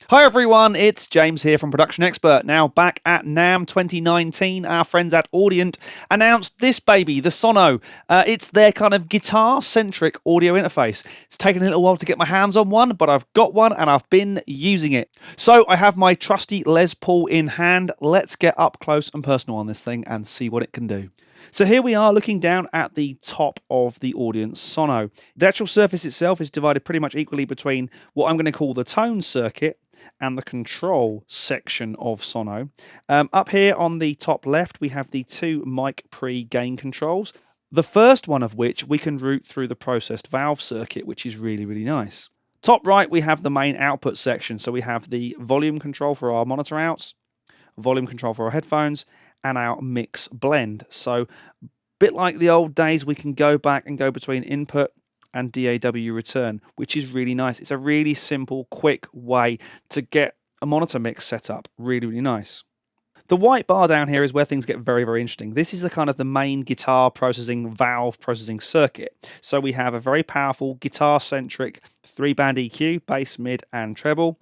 Hi everyone, it's James here from Production Expert. Now back at NAMM 2019, our friends at Audient announced this baby, the Sono. It's their kind of guitar-centric audio interface. It's taken a little while to get my hands on one, but I've got one and I've been using it. So I have my trusty Les Paul in hand. Let's get up close and personal on this thing and see what it can do. So here we are looking down at the top of the Audient Sono. The actual surface itself is divided pretty much equally between what I'm going to call the tone circuit and the control section of Sono. Up here on the top left, we have the two mic pre-gain controls. The first one of which we can route through the processed valve circuit, which is really, really nice. Top right, we have the main output section. So we have the volume control for our monitor outs, volume control for our headphones, and our mix blend. So a bit like the old days, we can go back and go between input and DAW return, which is really nice. It's a really simple, quick way to get a monitor mix set up. Really, really nice. The white bar down here is where things get very, very interesting. This is the kind of the main guitar processing, valve processing circuit. So we have a very powerful guitar-centric 3-band EQ, bass, mid, and treble.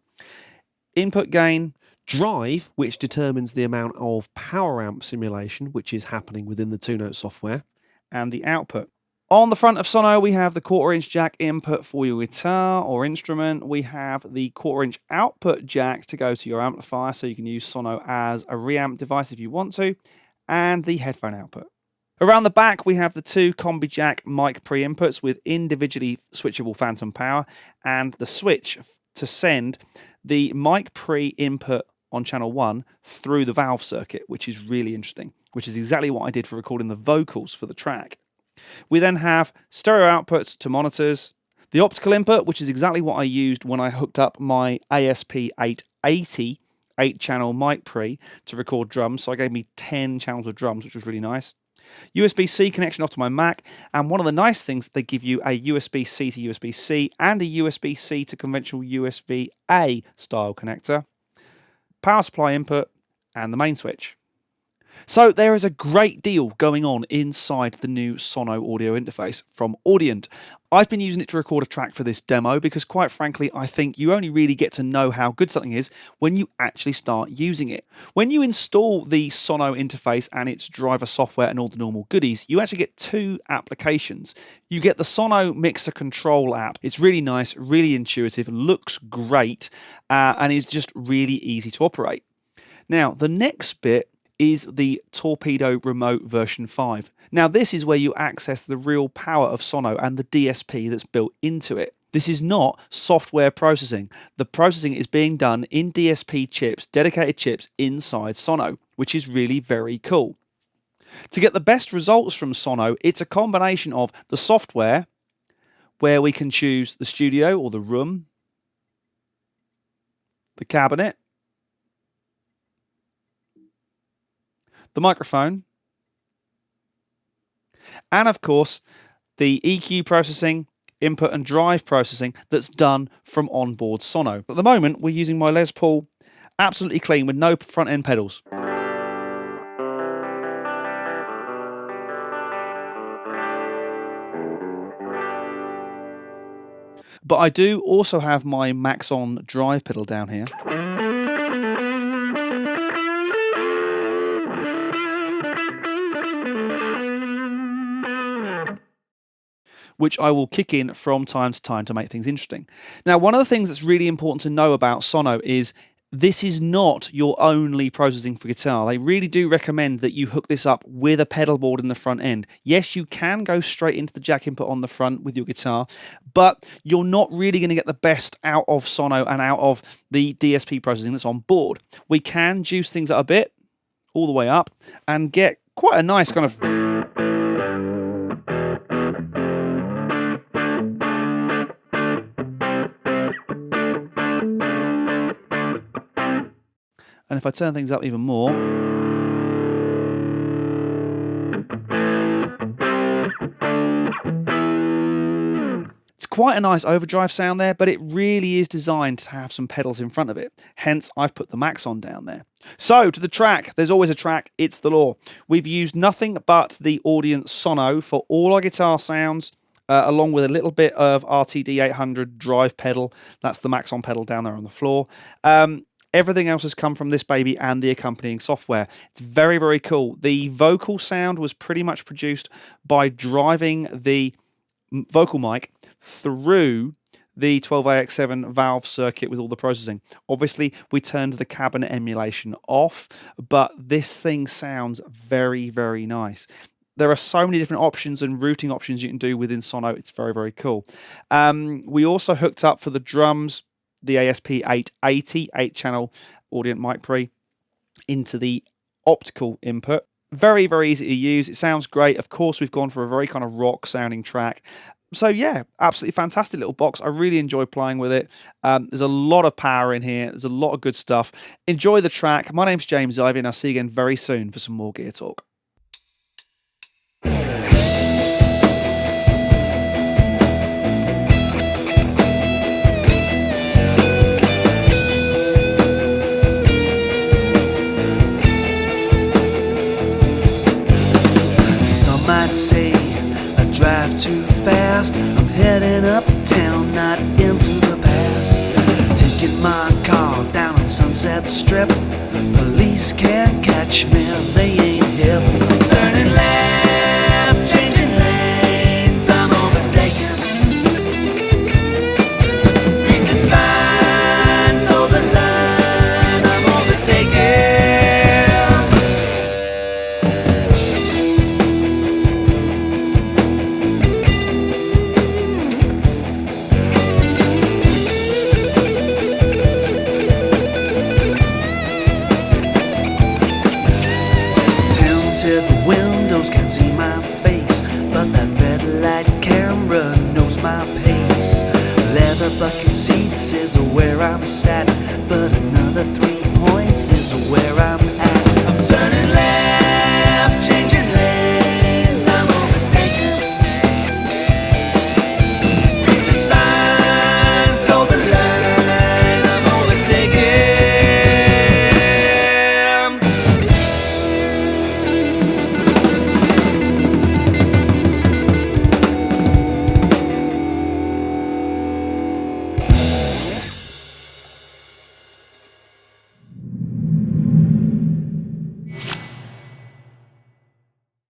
Input gain, drive, which determines the amount of power amp simulation which is happening within the 2-note software, and the output. On the front of Sono, we have the 1/4-inch jack input for your guitar or instrument. We have the 1/4-inch output jack to go to your amplifier, so you can use Sono as a reamp device if you want to, and the headphone output. Around the back, we have the two combi jack mic pre-inputs with individually switchable phantom power, and the switch to send the mic pre-input on channel 1 through the valve circuit, which is really interesting, which is exactly what I did for recording the vocals for the track. We then have stereo outputs to monitors, the optical input, which is exactly what I used when I hooked up my ASP 880 8-channel mic pre to record drums, so I gave me 10 channels of drums, which was really nice. USB-C connection off to my Mac, and one of the nice things, they give you a USB-C to USB-C and a USB-C to conventional USB-A style connector, power supply input, and the main switch. So there is a great deal going on inside the new Sono audio interface from Audient. I've been using it to record a track for this demo because, quite frankly, I think you only really get to know how good something is when you actually start using it. When you install the Sono interface and its driver software and all the normal goodies, you actually get two applications. You get the Sono Mixer Control app. It's really nice, really intuitive, looks great, and is just really easy to operate. Now, the next bit is the Torpedo Remote version 5. Now this is where you access the real power of Sono and the DSP that's built into it. This is not software processing. The processing is being done in DSP chips, dedicated chips inside Sono, which is really very cool. To get the best results from Sono, it's a combination of the software, where we can choose the studio or the room, the cabinet, the microphone, and of course the EQ processing, input and drive processing that's done from Onboard Sono. At the moment, we're using my Les Paul absolutely clean with no front end pedals. But I do also have my Max On drive pedal down here, which I will kick in from time to time to make things interesting. Now, one of the things that's really important to know about Sono is this is not your only processing for guitar. They really do recommend that you hook this up with a pedal board in the front end. Yes, you can go straight into the jack input on the front with your guitar, but you're not really going to get the best out of Sono and out of the DSP processing that's on board. We can juice things up a bit, all the way up, and get quite a nice kind of and if I turn things up even more, it's quite a nice overdrive sound there, but it really is designed to have some pedals in front of it. Hence, I've put the Max On down there. So, to the track. There's always a track. It's the law. We've used nothing but the Audient Sono for all our guitar sounds along with a little bit of RTD 800 drive pedal. That's the max on pedal down there on the floor. Everything else has come from this baby and the accompanying software. It's very, very cool. The vocal sound was pretty much produced by driving the vocal mic through the 12AX7 valve circuit with all the processing. Obviously, we turned the cabinet emulation off, but this thing sounds very, very nice. There are so many different options and routing options you can do within Sono. It's very, very cool. We also hooked up for the drums the ASP880 8-channel Audient mic pre into the optical input. Very, very easy to use. It sounds great. Of course, we've gone for a very kind of rock sounding track. So yeah, absolutely fantastic little box. I really enjoy playing with it. There's a lot of power in here. There's a lot of good stuff. Enjoy the track. My name's James Ivy, and I'll see you again very soon for some more gear talk. Some might say I drive too fast. I'm heading uptown, not into the past. Taking my car down on Sunset Strip. Police can't catch me, they ain't hip. Turning left, changing lanes, I'm overtaken. Read the sign, toe the line, I'm overtaken. The windows can't see my face, but that red light camera knows my pace. Leather bucket seats is where I'm sat, but another 3 points is where I'm at. I'm turning left.